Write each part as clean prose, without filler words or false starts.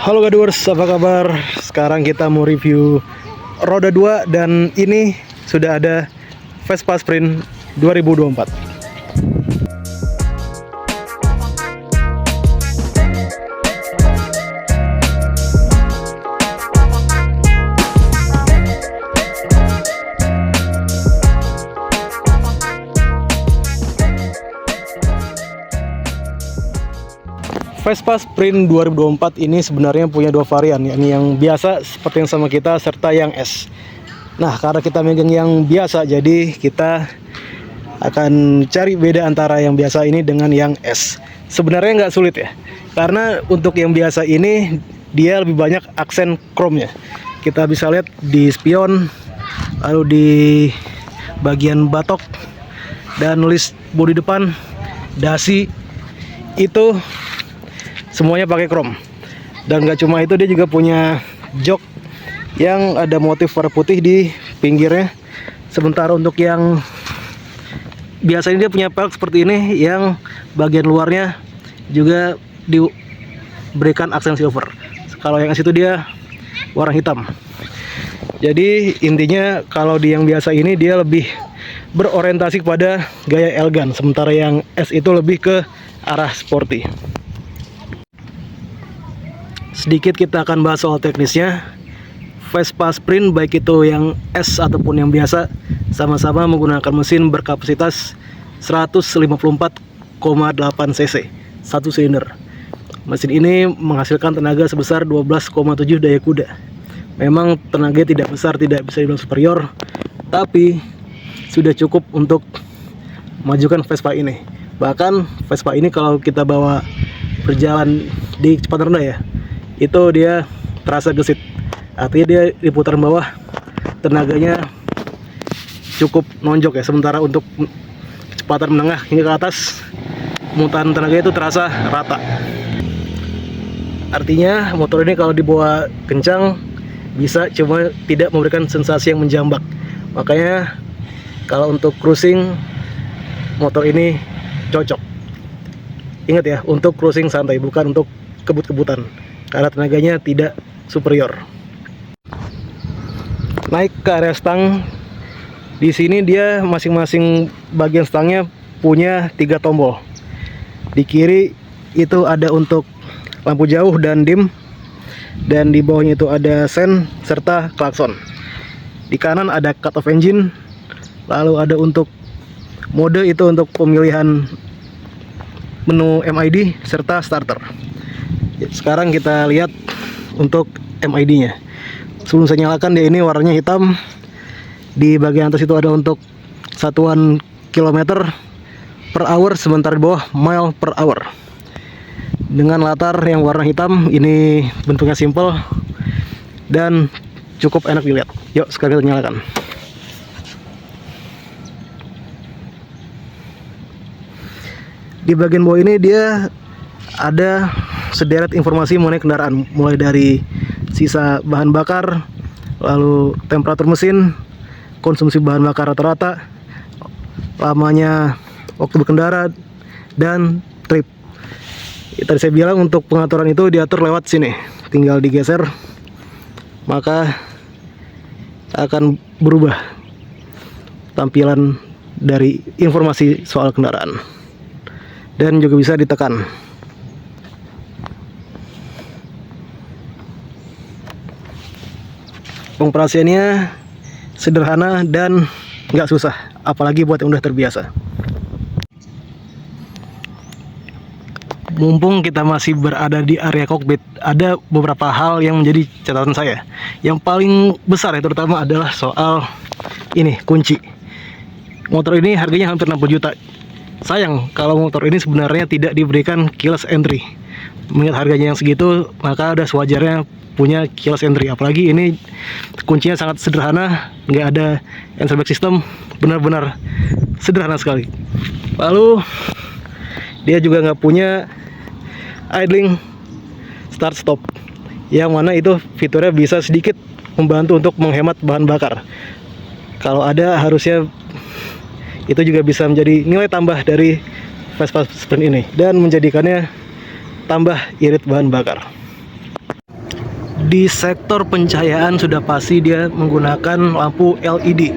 Halo Gadwars, apa kabar? Sekarang kita mau review roda 2 dan ini sudah ada Vespa Sprint 2024. Vespa Sprint 2024 ini sebenarnya punya dua varian, yakni yang biasa seperti yang sama kita serta yang S. Nah, karena kita megang yang biasa, jadi kita akan cari beda antara yang biasa ini dengan yang S. Sebenarnya nggak sulit ya, karena untuk yang biasa ini dia lebih banyak aksen chrome-nya. Kita bisa lihat di spion, lalu di bagian batok, dan nulis bodi depan, dasi, itu semuanya pakai chrome. Dan nggak cuma itu, dia juga punya jok yang ada motif warna putih di pinggirnya. Sementara untuk yang biasanya dia punya pelek seperti ini, yang bagian luarnya juga diberikan aksen silver. Kalau yang itu dia warna hitam. Jadi intinya kalau di yang biasa ini dia lebih berorientasi kepada gaya elegan, sementara yang S itu lebih ke arah sporty. Sedikit kita akan bahas soal teknisnya. Vespa Sprint baik itu yang S ataupun yang biasa sama-sama menggunakan mesin berkapasitas 154,8 cc, satu silinder. Mesin ini menghasilkan tenaga sebesar 12,7 daya kuda. Memang tenaga tidak besar, tidak bisa dibilang superior, tapi sudah cukup untuk memajukan Vespa ini. Bahkan Vespa ini kalau kita bawa berjalan di kecepatan rendah ya, itu dia terasa gesit. Artinya dia di putaran bawah tenaganya cukup nonjok ya. Sementara untuk kecepatan menengah hingga ke atas, mutan tenaganya itu terasa rata. Artinya motor ini kalau dibawa kencang bisa, cuma tidak memberikan sensasi yang menjambak. Makanya kalau untuk cruising, motor ini cocok. Ingat ya, untuk cruising santai, bukan untuk kebut-kebutan, karena tenaganya tidak superior. Naik ke area stang, di sini dia masing-masing bagian stangnya punya 3 tombol. Di kiri itu ada untuk lampu jauh dan dim, dan di bawahnya itu ada sen serta klakson. Di kanan ada cut off engine, lalu ada untuk mode itu untuk pemilihan menu MID serta starter. Sekarang kita lihat untuk MID-nya. Sebelum saya nyalakan, dia ini warnanya hitam. Di bagian atas itu ada untuk satuan kilometer per hour, sementara di bawah mile per hour. Dengan latar yang warna hitam, ini bentuknya simple dan cukup enak dilihat. Yuk, sekarang kita nyalakan. Di bagian bawah ini dia ada sederet informasi mengenai kendaraan, mulai dari sisa bahan bakar, lalu temperatur mesin, konsumsi bahan bakar rata-rata, lamanya waktu berkendara, dan trip. Tadi saya bilang untuk pengaturan itu diatur lewat sini, tinggal digeser maka akan berubah tampilan dari informasi soal kendaraan, dan juga bisa ditekan. Pengoperasiannya sederhana dan nggak susah, apalagi buat yang udah terbiasa. Mumpung kita masih berada di area kokpit, ada beberapa hal yang menjadi catatan saya. Yang paling besar ya terutama adalah soal ini, kunci. Motor ini harganya hampir 60 juta. Sayang kalau motor ini sebenarnya tidak diberikan keyless entry. Mengingat harganya yang segitu, maka udah sewajarnya punya keyless entry. Apalagi ini kuncinya sangat sederhana, nggak ada airbag system, benar-benar sederhana sekali. Lalu dia juga nggak punya idling start stop, yang mana itu fiturnya bisa sedikit membantu untuk menghemat bahan bakar. Kalau ada, harusnya itu juga bisa menjadi nilai tambah dari Vespa Sprint ini dan menjadikannya tambah irit bahan bakar. Di sektor pencahayaan sudah pasti dia menggunakan lampu LED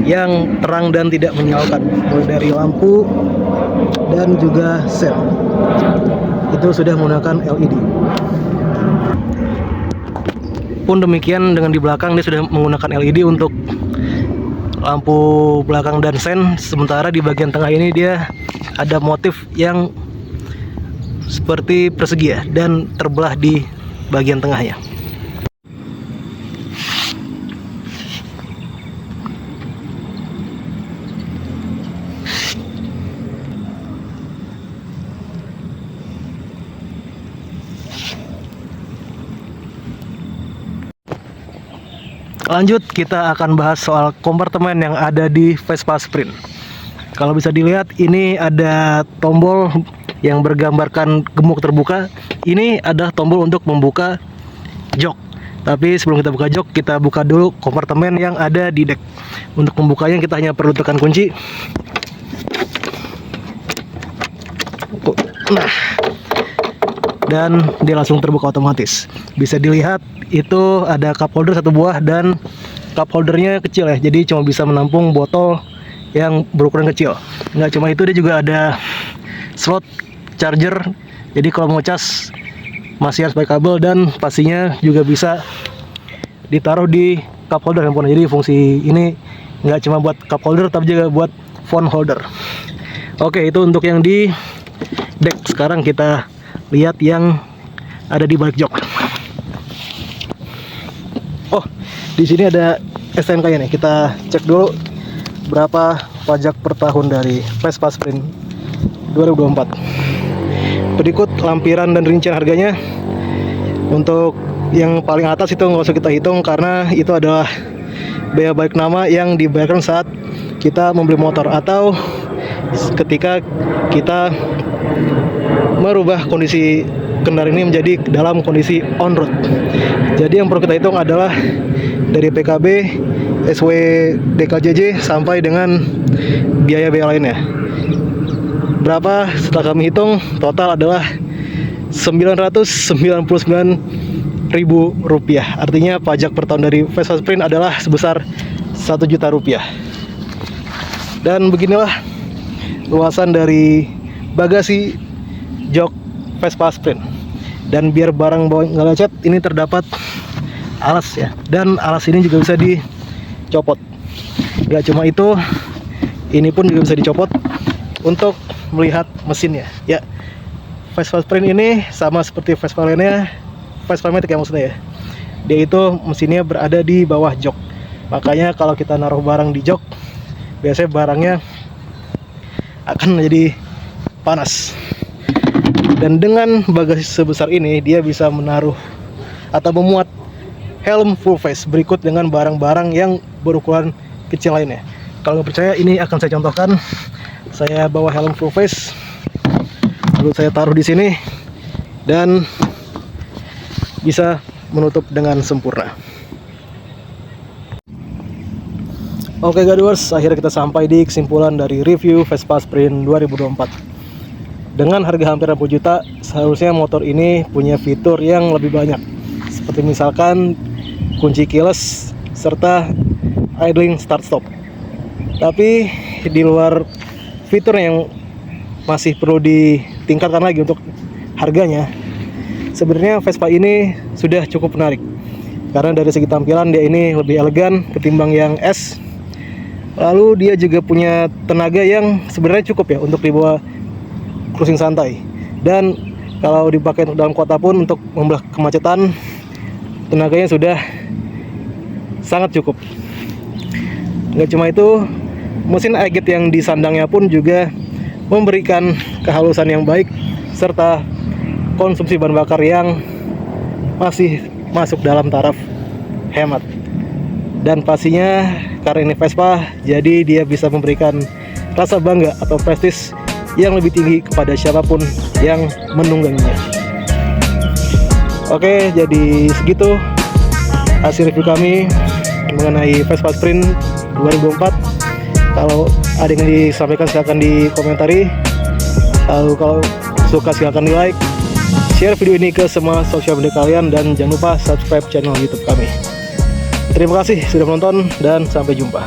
yang terang dan tidak menyilaukan, mulai dari lampu dan juga sel itu sudah menggunakan LED. Pun demikian dengan di belakang dia sudah menggunakan LED untuk lampu belakang dan sen. Sementara di bagian tengah ini dia ada motif yang seperti persegi ya, dan terbelah di bagian tengahnya. Lanjut, kita akan bahas soal kompartemen yang ada di Vespa Sprint. Kalau bisa dilihat, ini ada tombol yang bergambarkan gemuk terbuka. Ini adalah tombol untuk membuka jok. Tapi sebelum kita buka jok, kita buka dulu kompartemen yang ada di dek. Untuk membukanya kita hanya perlu tekan kunci. Nah, dan dia langsung terbuka otomatis. Bisa dilihat itu ada cup holder satu buah, dan cup holdernya kecil ya, jadi cuma bisa menampung botol yang berukuran kecil. Nggak cuma itu, dia juga ada slot charger, jadi kalau mau cas masih harus pakai kabel, dan pastinya juga bisa ditaruh di cup holder handphone. Jadi fungsi ini nggak cuma buat cup holder tapi juga buat phone holder. Oke, itu untuk yang di deck. Sekarang kita lihat yang ada di balik jok. Oh, di sini ada STNK-nya nih. Kita cek dulu berapa pajak per tahun dari Vespa Sprint 2024. Berikut lampiran dan rincian harganya. Untuk yang paling atas itu nggak usah kita hitung karena itu adalah bea balik nama yang dibayarkan saat kita membeli motor atau ketika kita merubah kondisi kendaraan ini menjadi dalam kondisi on road. Jadi yang perlu kita hitung adalah dari PKB, SW, DKJJ sampai dengan biaya-biaya lainnya. Berapa? Setelah kami hitung, total adalah Rp999.000. Artinya pajak per tahun dari Vespa Sprint adalah sebesar Rp1.000.000. Dan beginilah luasan dari bagasi jok Vespa Sprint. Dan biar barang bawa nggak lecet, ini terdapat alas ya, dan alas ini juga bisa dicopot. Gak cuma itu, ini pun juga bisa dicopot untuk melihat mesinnya ya. Vespa Sprint ini sama seperti Vespa lainnya, Vespa Matic ya maksudnya ya, dia itu mesinnya berada di bawah jok. Makanya kalau kita naruh barang di jok, biasanya barangnya akan menjadi panas. Dan dengan bagasi sebesar ini, dia bisa menaruh atau memuat helm full face berikut dengan barang-barang yang berukuran kecil lainnya. Kalau nggak percaya, ini akan saya contohkan. Saya bawa helm full face, lalu saya taruh di sini, dan bisa menutup dengan sempurna. Oke Gadwars, akhirnya kita sampai di kesimpulan dari review Vespa Sprint 2024. Dengan harga hampir 60 juta, seharusnya motor ini punya fitur yang lebih banyak, seperti misalkan kunci keyless serta idling start stop. Tapi di luar fitur yang masih perlu ditingkatkan lagi untuk harganya, sebenarnya Vespa ini sudah cukup menarik. Karena dari segi tampilan dia ini lebih elegan ketimbang yang S. Lalu dia juga punya tenaga yang sebenarnya cukup ya untuk dibawa cruising santai. Dan kalau dipakai untuk dalam kota pun untuk membelah kemacetan, tenaganya sudah sangat cukup. Nggak cuma itu, mesin e-gate yang disandangnya pun juga memberikan kehalusan yang baik serta konsumsi bahan bakar yang masih masuk dalam taraf hemat. Dan pastinya karena ini Vespa, jadi dia bisa memberikan rasa bangga atau prestis yang lebih tinggi kepada siapapun yang menungganginya. Oke, jadi segitu hasil review kami mengenai Vespa Sprint 2024. Kalau ada yang disampaikan silahkan dikomentari. Lalu kalau suka silahkan di like, share video ini ke semua sosial media kalian, dan jangan lupa subscribe channel YouTube kami. Terima kasih sudah menonton dan sampai jumpa.